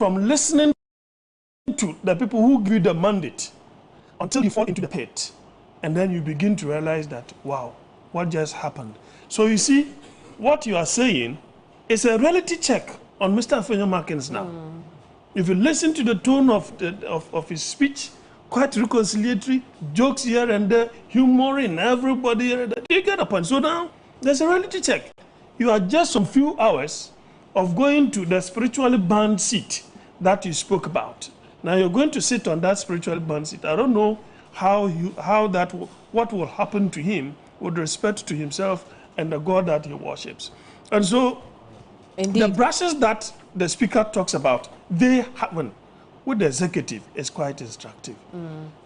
from listening to the people who give you the mandate until you fall into the pit. And then you begin to realize that, wow, what just happened? So you see, what you are saying is a reality check on Mr. Afenyo-Markins now. If you listen to the tone of his speech, quite reconciliatory, jokes here and there, humoring everybody, you get a point. So now, there's a reality check. You are just some few hours of going to the spiritually bound seat that you spoke about. Now you're going to sit on that spiritually bound seat. I don't know what will happen to him with respect to himself and the God that he worships. And so, indeed, the brushes that the speaker talks about, they happen with the executive is quite instructive.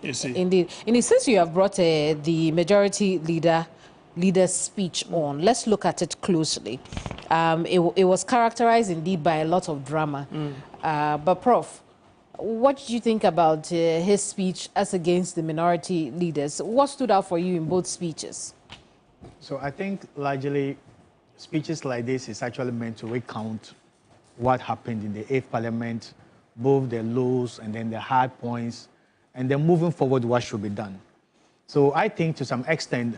You see. Indeed. Since you have brought the majority leader's speech on, let's look at it closely. It was characterized indeed by a lot of drama. But Prof, what did you think about his speech as against the minority leaders? What stood out for you in both speeches? So I think largely speeches like this is actually meant to recount what happened in the 8th Parliament, both the lows and then the hard points, and then moving forward what should be done. So I think to some extent,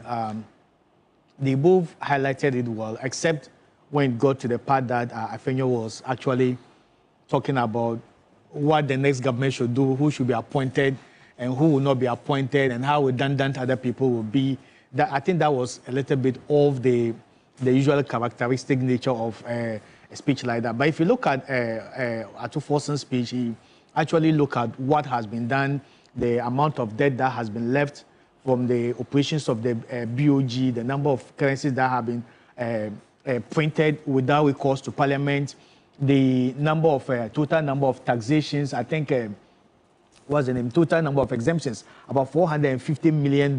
they both highlighted it well, except when it got to the part that Afenyo was actually talking about what the next government should do, who should be appointed and who will not be appointed, and how redundant other people will be. I think that was a little bit of the usual characteristic nature of a speech like that. But if you look at Atuforsen's speech, he actually looked at what has been done, the amount of debt that has been left from the operations of the BOG, the number of currencies that have been printed without recourse to Parliament, the number of total number of taxations. I think what's the name? Total number of exemptions, about $450 million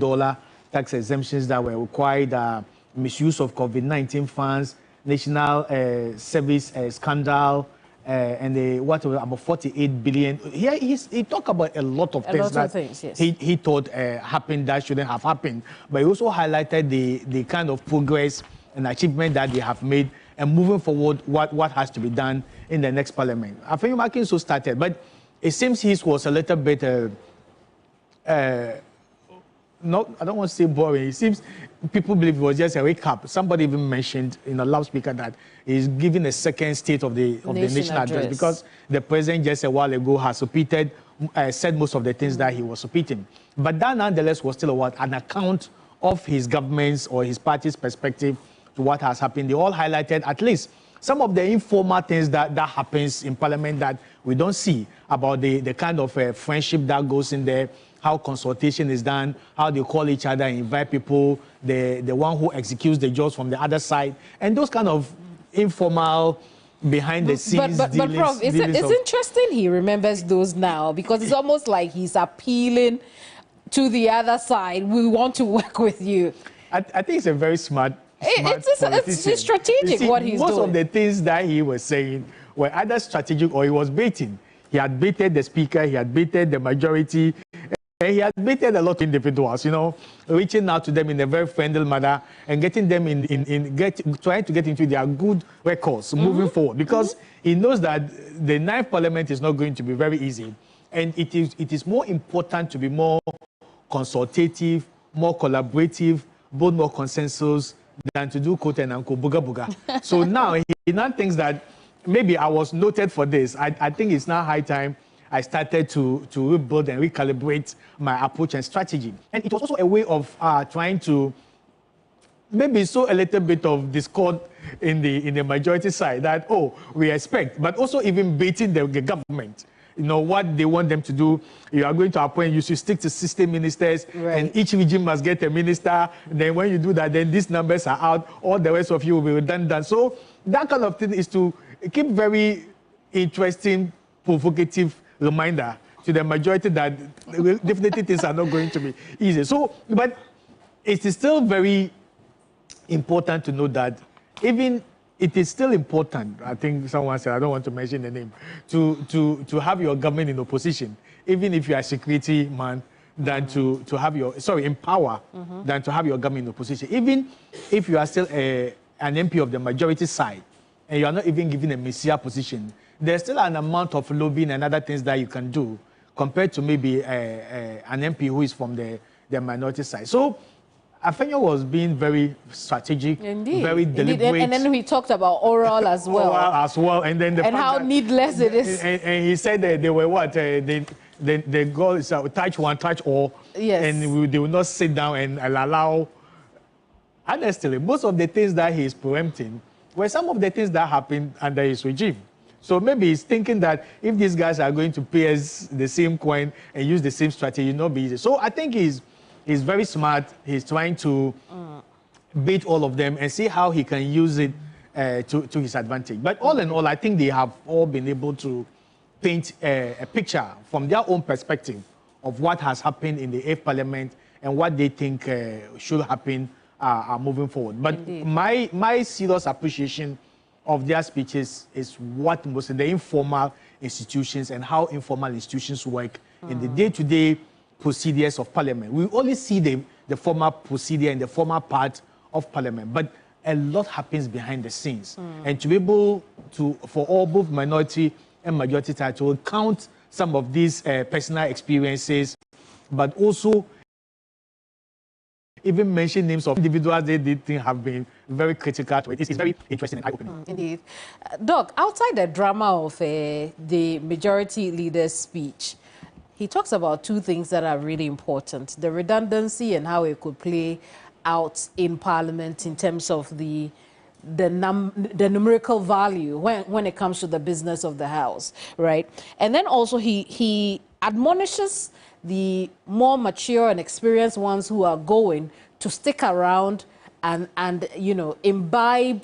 tax exemptions that were required. Misuse of COVID-19 funds, national service scandal, and what was about 48 billion. Here he talked about a lot of things yes. he thought happened that shouldn't have happened. But he also highlighted the kind of progress and achievement that they have made, and moving forward, what has to be done in the next Parliament. Afenyo-Markins so started, but it seems his was a little bit, I don't want to say boring. It seems people believe it was just a recap. Somebody even mentioned in a loudspeaker that he's giving a second state of the nation address, because the president just a while ago has repeated, said most of the things that he was repeating. But that nonetheless was still an account of his government's or his party's perspective to what has happened. They all highlighted at least some of the informal things that happens in Parliament that we don't see, about the kind of friendship that goes in there, how consultation is done, how they call each other and invite people, the one who executes the jobs from the other side, and those kind of informal behind the scenes but Prof, it's interesting he remembers those now, because it's almost like he's appealing to the other side. We want to work with you. I think it's a very smart it's strategic. See, what he's doing. Most of the things that he was saying were either strategic or he was baiting. He had baited the speaker, he had baited the majority, and he had baited a lot of individuals, reaching out to them in a very friendly manner and getting them trying to get into their good records moving forward, because he knows that the 9th Parliament is not going to be very easy, and it is more important to be more consultative, more collaborative, build more consensus than to do quote and unquote booga booga. So now he now thinks that maybe I was noted for this. I think it's now high time I started to rebuild and recalibrate my approach and strategy. And it was also a way of trying to maybe sow a little bit of discord in the majority side that, oh, we expect, but also even baiting the government. What they want them to do. You are going to appoint, you should stick to 60 ministers, right, and each region must get a minister. Then when you do that, then these numbers are out. All the rest of you will be redundant. So that kind of thing is to keep very interesting, provocative reminder to the majority that definitely things are not going to be easy. So, but it is still very important to know that even it is still important, I think someone said, I don't want to mention the name, to have your government in opposition, even if you are a security man, than to have in power, than to have your government in opposition. Even if you are still an MP of the majority side, and you are not even given a messiah position, there's still an amount of lobbying and other things that you can do compared to maybe an MP who is from the minority side. So Afenyo was being very strategic, Indeed. very deliberate. Indeed. And then we talked about oral as well. And then and how needless it is. And he said that they were what? The goal is touch one, touch all. Yes. And they will not sit down and allow. Honestly, most of the things that he is preempting were some of the things that happened under his regime. So maybe he's thinking that if these guys are going to pay us the same coin and use the same strategy, it'll not be easy. So I think he's very smart. He's trying to beat all of them and see how he can use it to his advantage. But all in all, I think they have all been able to paint a picture from their own perspective of what has happened in the 8th Parliament and what they think should happen moving forward. But Indeed. my serious appreciation of their speeches is what most of the informal institutions and how informal institutions work in the day-to-day procedures of Parliament. We only see the formal procedure and the formal part of Parliament, but a lot happens behind the scenes. And to be able to, for all both minority and majority side, to count some of these personal experiences, but also even mention names of individuals they did think have been very critical to it. It's very interesting and eye-opening. Indeed. Doc, outside the drama of the majority leader's speech, he talks about two things that are really important: the redundancy and how it could play out in Parliament in terms of the numerical value when it comes to the business of the House, right? And then also he admonishes the more mature and experienced ones who are going to stick around and you know, imbibe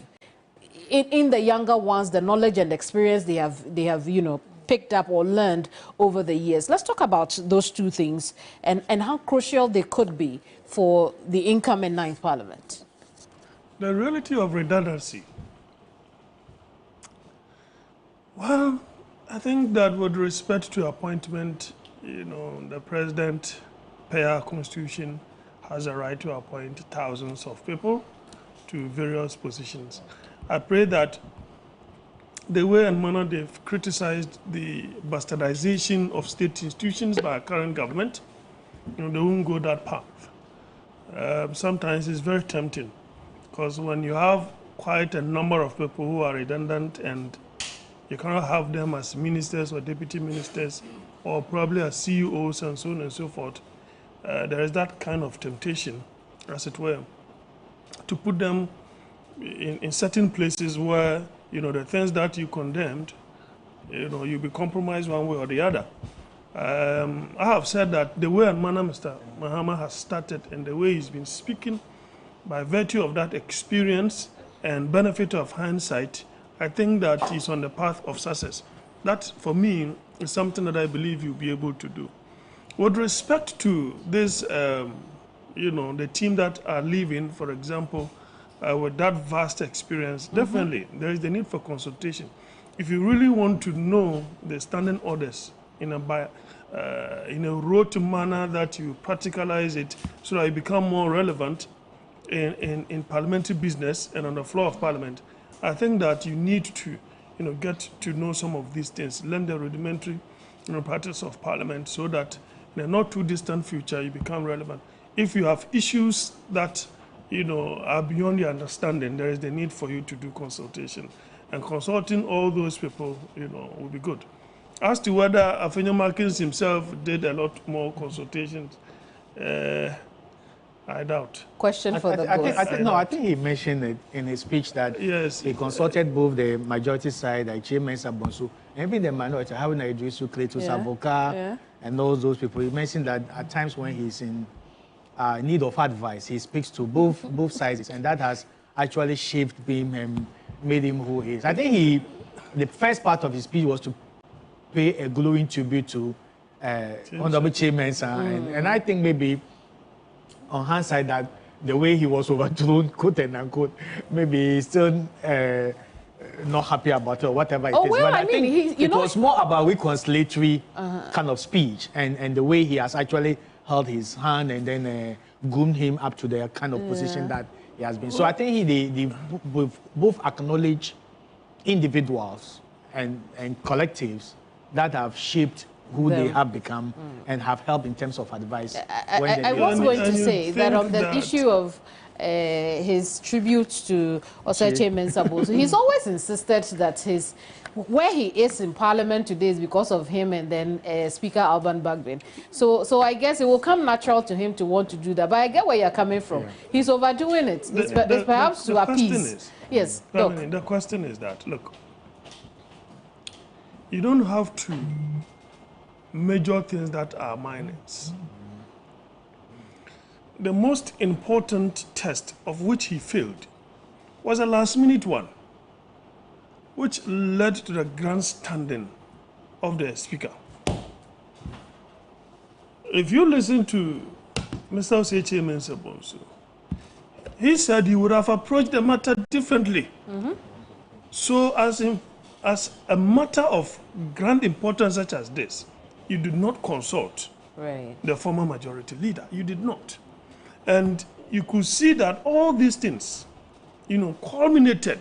in the younger ones the knowledge and experience they have you know, picked up or learned over the years. Let's talk about those two things and how crucial they could be for the incoming 9th Parliament. The reality of redundancy. Well, I think that with respect to appointment, you know, the president, per our constitution, has a right to appoint thousands of people to various positions. I pray that the way and manner they've criticized the bastardization of state institutions by our current government, you know, they won't go that path. Sometimes it's very tempting, because when you have quite a number of people who are redundant and you cannot have them as ministers or deputy ministers or probably as CEOs and so on and so forth, there is that kind of temptation, as it were, to put them in certain places where, you know, the things that you condemned, you know, you'll be compromised one way or the other. I have said that the way and manner Mr. Mahama has started and the way he's been speaking, by virtue of that experience and benefit of hindsight, I think that he's on the path of success. That, for me, is something that I believe you'll be able to do. With respect to this, you know, the team that are leaving, for example, with that vast experience, definitely there is the need for consultation. If you really want to know the standing orders in a rote manner that you practicalize it so that you become more relevant in parliamentary business and on the floor of Parliament, I think that you need to, you know, get to know some of these things, learn the rudimentary, you know, practice of Parliament, so that in a not too distant future you become relevant. If you have issues that, you know, are beyond your understanding, there is the need for you to do consultation, and consulting all those people, you know, will be good. As to whether Afenyo Markins himself did a lot more consultations, I doubt. Question for the boss. I think he mentioned it in his speech that yes, he consulted both the majority side, like Chairman Sabonsu, and even the minority, how Idrisu, Cletus Avoka, and all those people. He mentioned that at times when he's in need of advice, he speaks to both sides, and that has actually shaped him and made him who he is. I think the first part of his speech was to pay a glowing tribute to Honorable Chairman, and I think maybe on hindsight that the way he was overthrown, quote and unquote, maybe he's still not happy about it or whatever it is. Well, but I think it was more about reconciliatory kind of speech and the way he has actually held his hand and then groomed him up to the kind of position that he has been. So I think they both acknowledge individuals and collectives that have shaped who they have become and have helped in terms of advice. I was going to say that on the issue of his tribute to Oseche Mensah, so he's always insisted that where he is in Parliament today is because of him and then Speaker Alban Bagbin. So I guess it will come natural to him to want to do that. But I get where you're coming from. Yeah. He's overdoing it. It's perhaps to appease. Yes, the question is that, look, you don't have to major things that are minors. The most important test of which he failed was a last-minute one, which led to the grandstanding of the speaker. If you listen to Mr. Oseche Mensah, he said he would have approached the matter differently. So as a matter of grand importance such as this, you did not consult the former majority leader. You did not. And you could see that all these things, culminated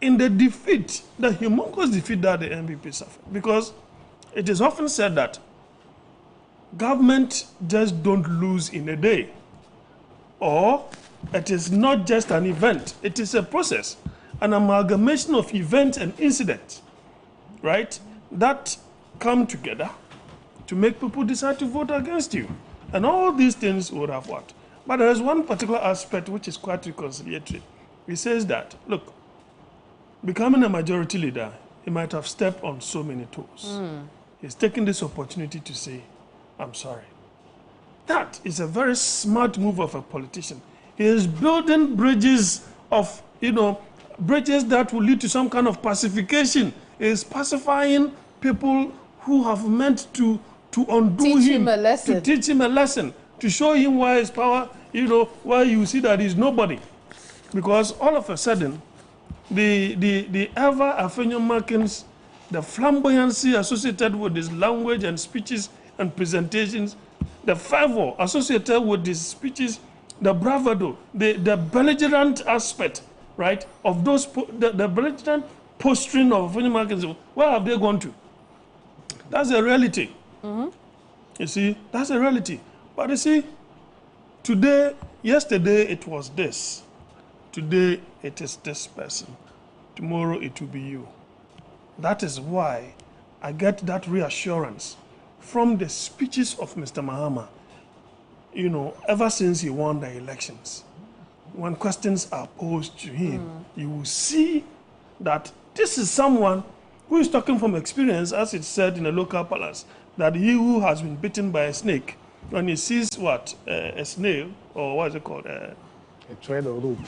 in the defeat, the humongous defeat that the NPP suffered. Because it is often said that government just don't lose in a day. Or it is not just an event. It is a process, an amalgamation of events and incidents, right, that come together to make people decide to vote against you. And all these things would have worked. But there is one particular aspect which is quite reconciliatory. He says that, look, becoming a majority leader, he might have stepped on so many toes. He's taking this opportunity to say, I'm sorry. That is a very smart move of a politician. He is building bridges of, bridges that will lead to some kind of pacification. He is pacifying people who have meant to undo him, to teach him a lesson, to show him why his power, why you see that he's nobody. Because all of a sudden, the ever Afenyo-Markins, the flamboyancy associated with his language and speeches and presentations, the fervor associated with his speeches, the bravado, the belligerent aspect, right, of those, the belligerent posturing of Afenyo-Markins, where have they gone to? That's a reality. You see, that's a reality. But you see, yesterday it was this. Today it is this person. Tomorrow it will be you. That is why I get that reassurance from the speeches of Mr. Mahama, ever since he won the elections. When questions are posed to him, you will see that this is someone who is talking from experience, as it said in a local palace, that he who has been bitten by a snake, when he sees a snail, or what is it called? A thread or rope.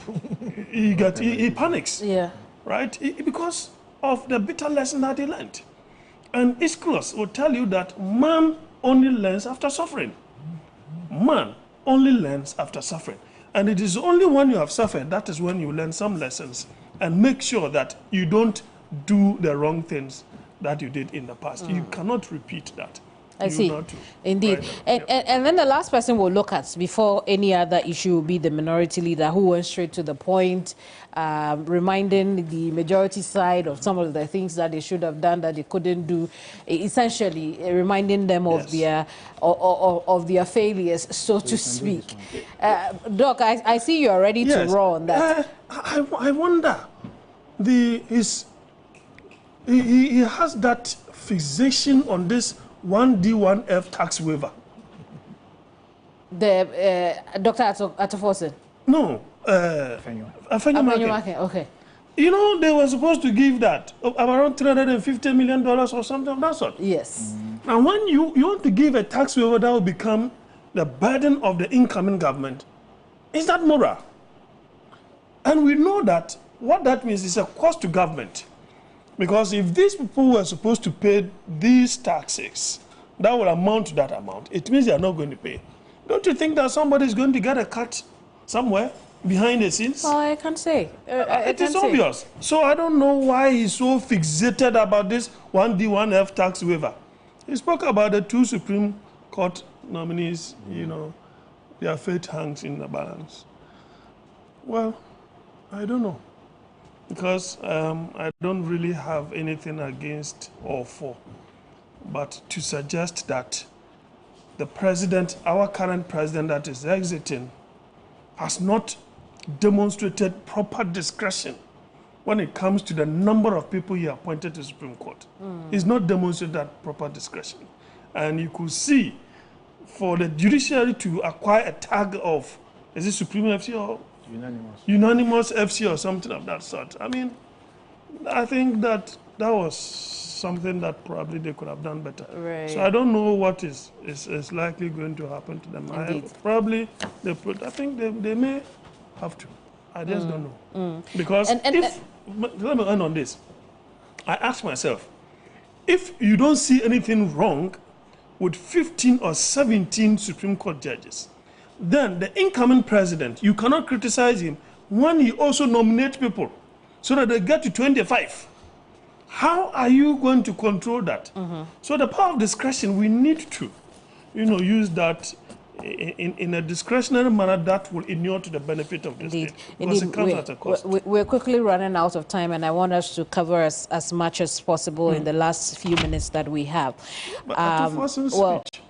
he panics. Yeah. Right? Because of the bitter lesson that he learned. And Ischylus will tell you that man only learns after suffering. Man only learns after suffering. And it is only when you have suffered, that is when you learn some lessons and make sure that you don't do the wrong things that you did in the past. You cannot repeat that. I see. Indeed. Right. And then the last person we'll look at before any other issue will be the minority leader, who went straight to the point, reminding the majority side of some of the things that they should have done that they couldn't do, essentially reminding them of their failures, so to speak. Doc, I see you're ready to roll on that. I wonder, he has that fixation on this 1D1F tax waiver. The Dr. Atafosin? No. Afenyo-Markin. Okay. They were supposed to give that around $350 million or something of that sort. Yes. And when you want to give a tax waiver that will become the burden of the incoming government, is that moral? And we know that what that means is a cost to government. Because if these people were supposed to pay these taxes, that will amount to that amount. It means they are not going to pay. Don't you think that somebody is going to get a cut somewhere behind the scenes? Well, I can't say. It is obvious. So I don't know why he's so fixated about this 1D1F tax waiver. He spoke about the 2 Supreme Court nominees, their fate hangs in the balance. Well, I don't know. because I don't really have anything against or for, but to suggest that the president, our current president that is exiting, has not demonstrated proper discretion when it comes to the number of people he appointed to the Supreme Court. He's not demonstrated that proper discretion. And you could see for the judiciary to acquire a tag of, is it Supreme FC or Unanimous FC or something of that sort. I mean, I think that was something that probably they could have done better. Right. So I don't know what is likely going to happen to them. Probably, I think they may have to. I just don't know. Because let me end on this. I ask myself, if you don't see anything wrong with 15 or 17 Supreme Court judges, then the incoming president, you cannot criticize him when he also nominates people so that they get to 25. How are you going to control that? So the power of discretion, we need to, use that in a discretionary manner that will inure to the benefit of the state. Because it comes at a cost. We're quickly running out of time, and I want us to cover as much as possible in the last few minutes that we have. But speech.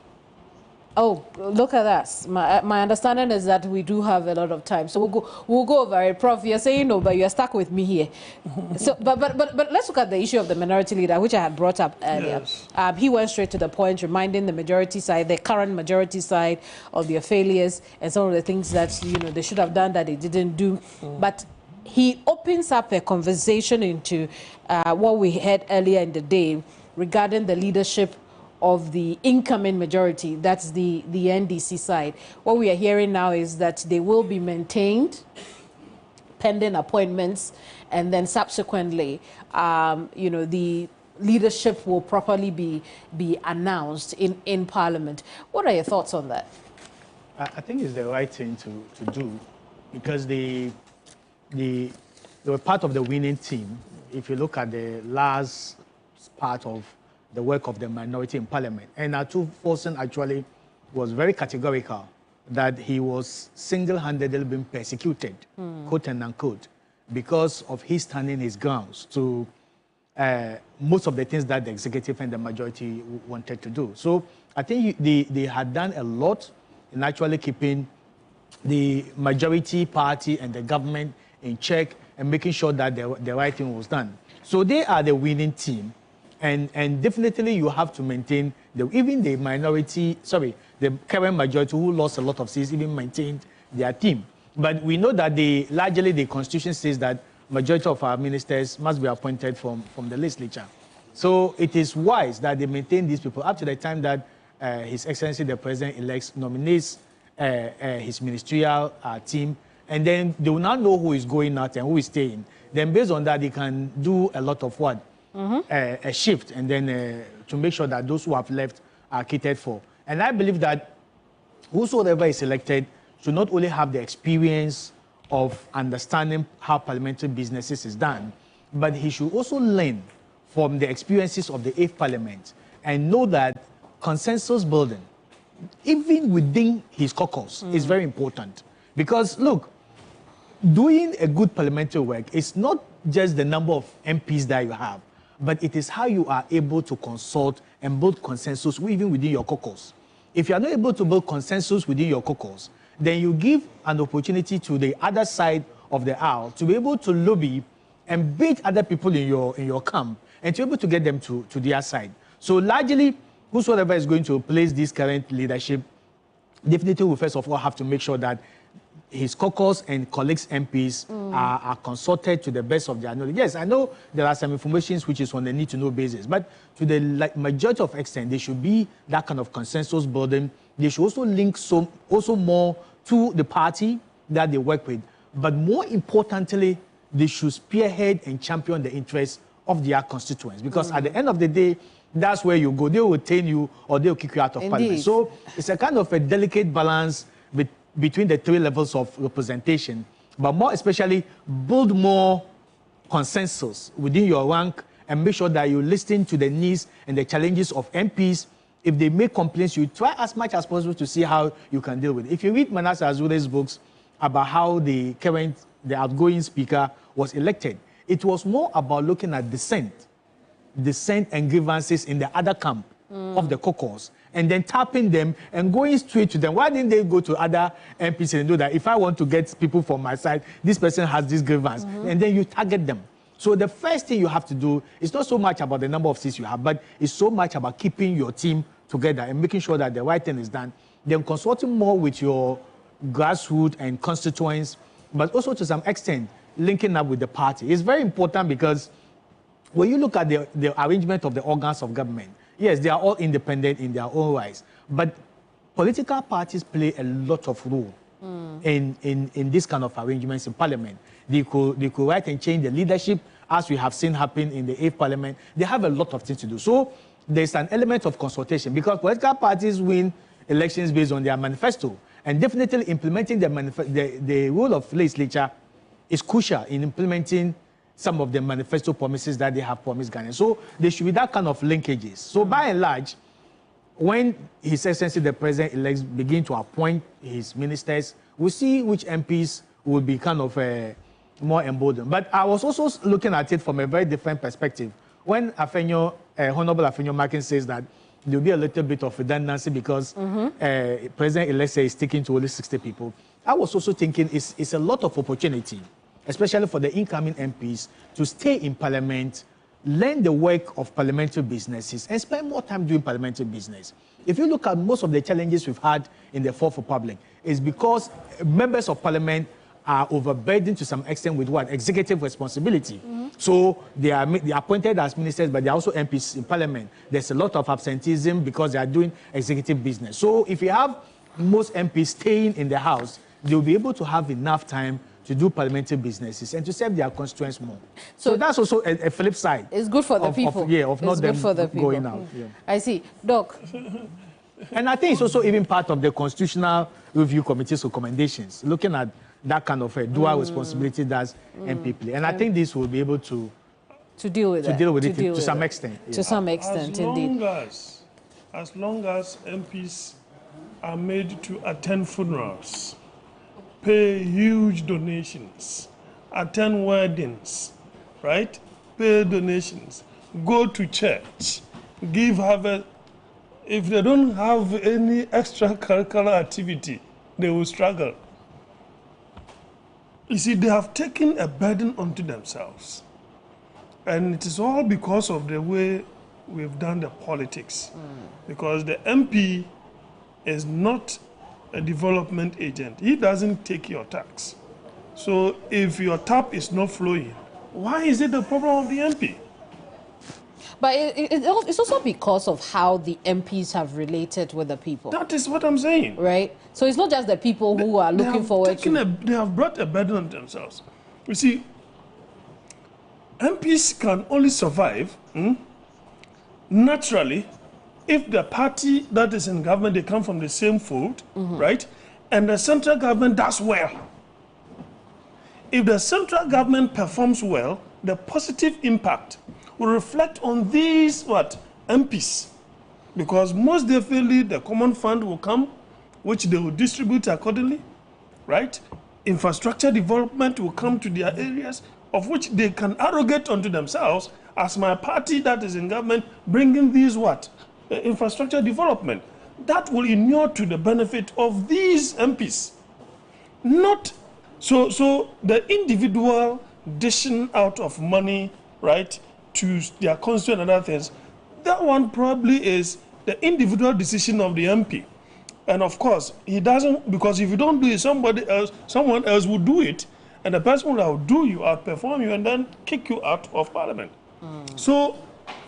Oh, look at that. My understanding is that we do have a lot of time. So we'll go over it. Prof, you're saying no, but you're stuck with me here. So, but let's look at the issue of the minority leader, which I had brought up earlier. Yes. He went straight to the point, reminding the majority side, the current majority side, of their failures and some of the things that, they should have done that they didn't do. But he opens up a conversation into what we heard earlier in the day regarding the leadership of the incoming majority, that's the NDC side. What we are hearing now is that they will be maintained pending appointments, and then subsequently, the leadership will properly be announced in Parliament. What are your thoughts on that? I think it's the right thing to do, because they were part of the winning team. If you look at the last part of the work of the minority in Parliament, and Atu Forson actually was very categorical that he was single-handedly being persecuted, quote and unquote, because of his standing his grounds to most of the things that the executive and the majority wanted to do. So I think they had done a lot in actually keeping the majority party and the government in check and making sure that the right thing was done. So they are the winning team. And definitely you have to maintain, even the current majority who lost a lot of seats even maintained their team. But we know that largely the constitution says that majority of our ministers must be appointed from the legislature. So it is wise that they maintain these people up to the time that His Excellency the President-elect nominates his ministerial team, and then they will not know who is going out and who is staying. Then based on that, they can do a lot of what? A shift, and then to make sure that those who have left are catered for. And I believe that whosoever is elected should not only have the experience of understanding how parliamentary businesses is done, but he should also learn from the experiences of the 8th Parliament and know that consensus building, even within his caucus, is very important. Because, look, doing a good parliamentary work is not just the number of MPs that you have, but it is how you are able to consult and build consensus even within your caucus. If you are not able to build consensus within your caucus, then you give an opportunity to the other side of the aisle to be able to lobby and beat other people in your camp and to be able to get them to their side. So largely, whosoever is going to place this current leadership definitely will first of all have to make sure that his caucus and colleagues MPs are consulted to the best of their knowledge. Yes, I know there are some information which is on a need-to-know basis, but to the majority of extent, there should be that kind of consensus building. They should also link also more to the party that they work with. But more importantly, they should spearhead and champion the interests of their constituents. Because at the end of the day, that's where you go. They will retain you or they will kick you out of Parliament. So it's a kind of a delicate balance between the 3 levels of representation, but more especially build more consensus within your rank and make sure that you listen to the needs and the challenges of MPs. If they make complaints, you try as much as possible to see how you can deal with it. If you read Manasseh Azure's books about how the outgoing speaker was elected, It was more about looking at dissent and grievances in the other camp of the caucus, and then tapping them and going straight to them. Why didn't they go to other MPs and do that? If I want to get people from my side, this person has this grievance, and then you target them. So the first thing you have to do is not so much about the number of seats you have, but it's so much about keeping your team together and making sure that the right thing is done. Then consulting more with your grassroots and constituents, but also to some extent linking up with the party. It's very important because when you look at the arrangement of the organs of government, yes, they are all independent in their own rights, but political parties play a lot of role in this kind of arrangements in parliament. They could write and change the leadership, as we have seen happen in the 8th parliament. They have a lot of things to do. So there's an element of consultation because political parties win elections based on their manifesto. And definitely implementing the role of legislature is crucial in implementing some of the manifesto promises that they have promised Ghana. So there should be that kind of linkages. So by and large, when His Excellency the President-elect begin to appoint his ministers, we'll see which MPs will be kind of more emboldened. But I was also looking at it from a very different perspective. When Honorable Afenyo Makin says that there will be a little bit of redundancy because President-elect is sticking to only 60 people, I was also thinking it's a lot of opportunity, especially for the incoming MPs, to stay in Parliament, learn the work of parliamentary businesses, and spend more time doing parliamentary business. If you look at most of the challenges we've had in the Fourth Republic, it's because members of Parliament are overburdened to some extent with what? Executive responsibility. So they are appointed as ministers, but they're also MPs in Parliament. There's a lot of absenteeism because they are doing executive business. So if you have most MPs staying in the House, they'll be able to have enough time to do parliamentary businesses and to serve their constituents more. So that's also a flip side. It's good for the people. Of not them going out. Yeah. I see. Doc. And I think it's also even part of the Constitutional Review Committee's recommendations, looking at that kind of a dual responsibility that MP play. And I think this will be able to deal with it to some extent. Yeah. To some extent, indeed. As long as MPs are made to attend funerals, pay huge donations, attend weddings, right? Pay donations, go to church, give harvest. If they don't have any extracurricular activity, they will struggle. You see, they have taken a burden onto themselves. And it is all because of the way we've done the politics. Because the MP is not a development agent. He doesn't take your tax. So if your tap is not flowing, why is it the problem of the MP? But it's also because of how the MPs have related with the people. That is what I'm saying. Right? So it's not just the people who are looking forward to... They have brought a burden on themselves. You see, MPs can only survive naturally if the party that is in government, they come from the same fold, right? And the central government does well. If the central government performs well, the positive impact will reflect on these, MPs. Because most definitely the common fund will come, which they will distribute accordingly, right? Infrastructure development will come to their areas, of which they can arrogate unto themselves as my party that is in government bringing these infrastructure development. That will inure to the benefit of these MPs. Not so the individual dishing out of money, right, to their constituent and other things, that one probably is the individual decision of the MP. And of course, he doesn't, because if you don't do it, someone else will do it, and the person will outdo you, outperform you, and then kick you out of Parliament. So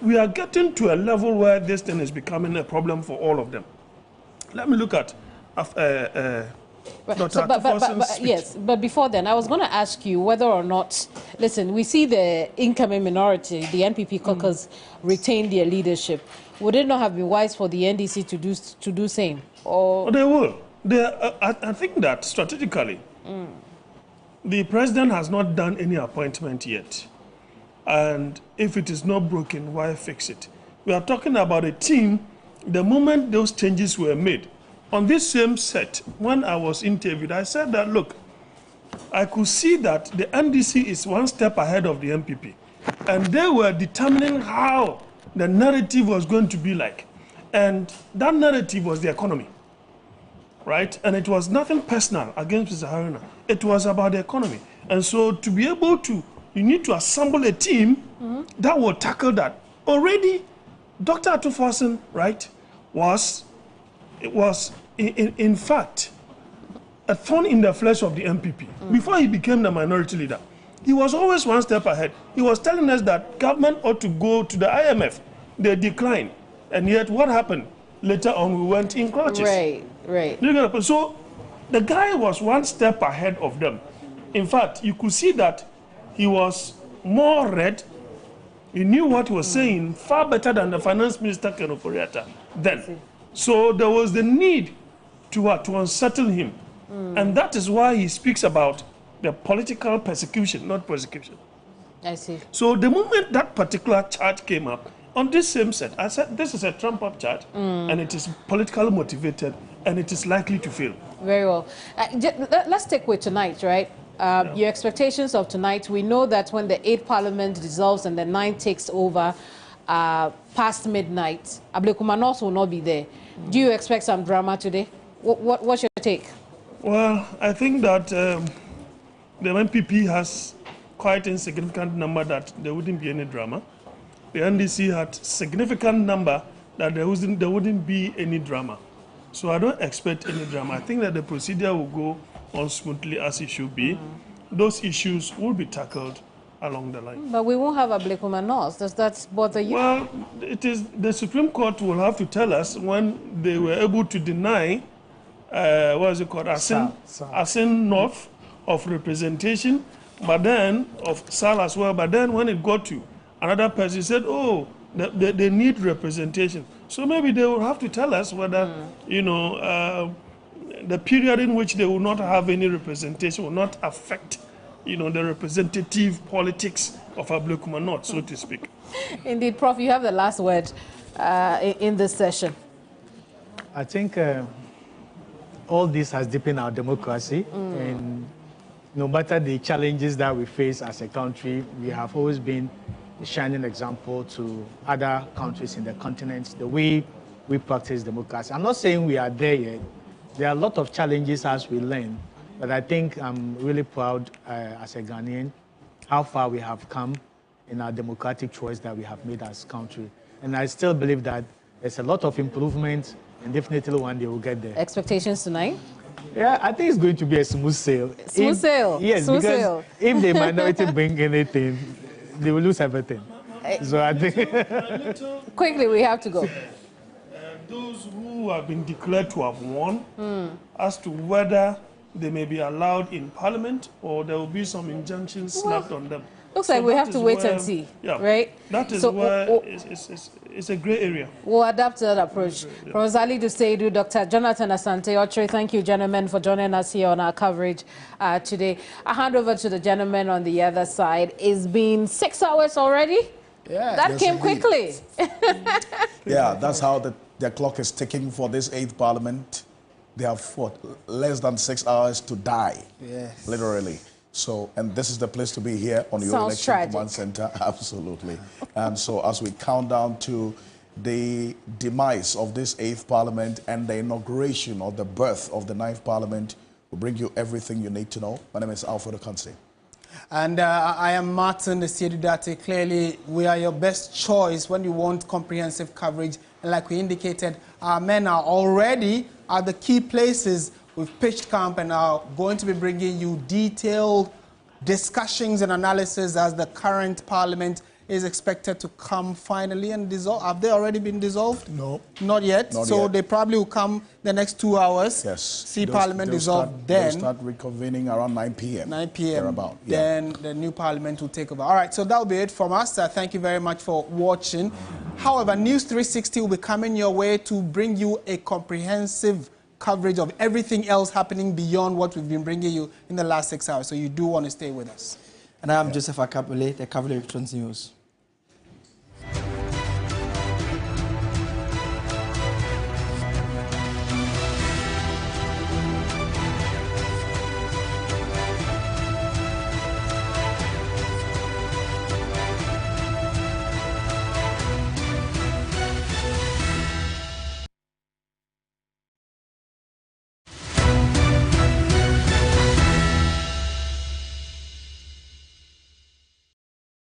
we are getting to a level where this thing is becoming a problem for all of them. Let me look at yes, but before then, I was going to ask you whether or not, listen, we see the incoming minority, the NPP caucus, retain their leadership. Would it not have been wise for the NDC to do same? Or they will. I think that strategically, the president has not done any appointment yet. And if it is not broken, why fix it? We are talking about a team. The moment those changes were made, on this same set, when I was interviewed, I said that, look, I could see that the NDC is one step ahead of the MPP. And they were determining how the narrative was going to be like. And that narrative was the economy, right? And it was nothing personal against Mr. Haruna. It was about the economy. And so to be able to, you need to assemble a team that will tackle that. Already, Dr. Atuforsen, right, was in fact, a thorn in the flesh of the MPP. Before he became the minority leader, he was always one step ahead. He was telling us that government ought to go to the IMF. They declined. And yet what happened? Later on, we went in clutches. Right. So the guy was one step ahead of them. In fact, you could see that he was more read. He knew what he was saying far better than the finance minister, Ken Ofori-Atta, then. So there was the need to unsettle him. And that is why he speaks about the political persecution, not prosecution. I see. So the moment that particular charge came up, on this same set, I said, this is a trump-up charge, and it is politically motivated, and it is likely to fail. Very well. Let's take with tonight, right? Your expectations of tonight. We know that when the 8th Parliament dissolves and the 9th takes over past midnight, Ablekumanos will not be there. Do you expect some drama today? What's your take? Well, I think that the MPP has quite a insignificant number that there wouldn't be any drama. The NDC had significant number that there wouldn't be any drama. So I don't expect any drama. I think that the procedure will go on smoothly as it should be. Those issues will be tackled along the line. But we won't have Ablekumanos. Does that bother you? Well, it is the Supreme Court will have to tell us when they were able to deny Asin North of representation, but then of SAL as well. But then when it got to another person, said, oh, they need representation. So maybe they will have to tell us whether, the period in which they will not have any representation will not affect, the representative politics of Ablekumanos, so to speak. Indeed, Prof, you have the last word in this session. I think all this has deepened our democracy, and no matter the challenges that we face as a country, we have always been a shining example to other countries in the continent, the way we practice democracy. I'm not saying we are there yet. There are a lot of challenges as we learn, but I think I'm really proud as a Ghanaian how far we have come in our democratic choice that we have made as a country. And I still believe that there's a lot of improvement, and definitely one day we'll get there. Expectations tonight? Yeah, I think it's going to be a smooth sail. Smooth sail? Yes, smooth because sail. If the minority bring anything, they will lose everything. So I think... Quickly, we have to go. Those who have been declared to have won, as to whether they may be allowed in Parliament or there will be some injunctions slapped on them. Looks like we have to wait and see, right? That is where it's a grey area. We'll adapt to that approach. Professor Ali Duseidu, Dr. Jonathan Asante-Ochoe, thank you, gentlemen, for joining us here on our coverage today. I hand over to the gentleman on the other side. It's been 6 hours already? Yeah. That came quickly. Yeah, that's how the clock is ticking for this 8th Parliament. They have fought less than 6 hours to die, literally. So, and this is the place to be here on your election command center. Absolutely. And so as we count down to the demise of this 8th Parliament and the inauguration or the birth of the 9th Parliament, we'll bring you everything you need to know. My name is Alfredo Kansi. And I am Martin Esiedudate. Clearly, we are your best choice when you want comprehensive coverage. And like we indicated, our men are already at the key places. We've pitched camp and are going to be bringing you detailed discussions and analysis as the current Parliament is expected to come finally and dissolve. Have they already been dissolved? No. Not yet? Not so yet. They probably will come the next 2 hours. Yes. See Parliament dissolved then. They'll start reconvening around 9 p.m. 9 p.m. Thereabout. Then the new Parliament will take over. All right, so that'll be it from us. Thank you very much for watching. However, News 360 will be coming your way to bring you a comprehensive coverage of everything else happening beyond what we've been bringing you in the last 6 hours. So you do want to stay with us. And I'm Joseph Akapole, the Cavalry Electrons News.